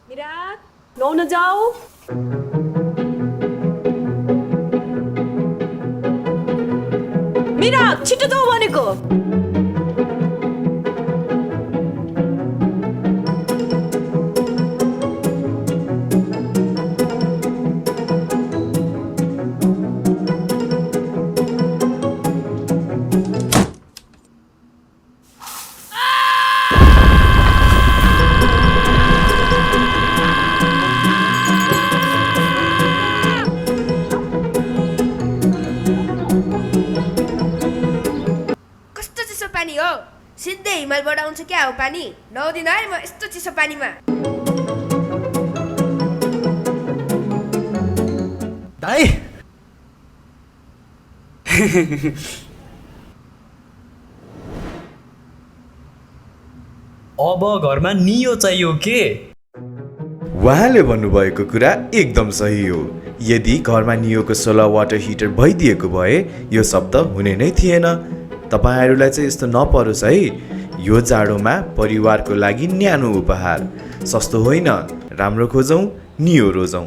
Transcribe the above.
Mirage नुहाउन जाऊ। Mirage छिटो जाऊ भनेको। पानी हो सिधै हिमालबाट आउँछ क्या हो पानी नआउँदिन है म यस्तो चिसो पानीमा दाइ अब घरमा नियो चाहियो के? उहाँले भन्नुभएको कुरा एकदम सही हो। यदि घरमा नियोको सोलर वाटर हिटर भइदिएको भए यो शब्द हुने नै थिएन। तपाईहरूलाई चाहिँ यस्तो नपरोस् है। यो जाडोमा परिवारको लागि न्यानो उपहार। सस्तो होइन, राम्रो खोजौँ, नियो रोजौँ।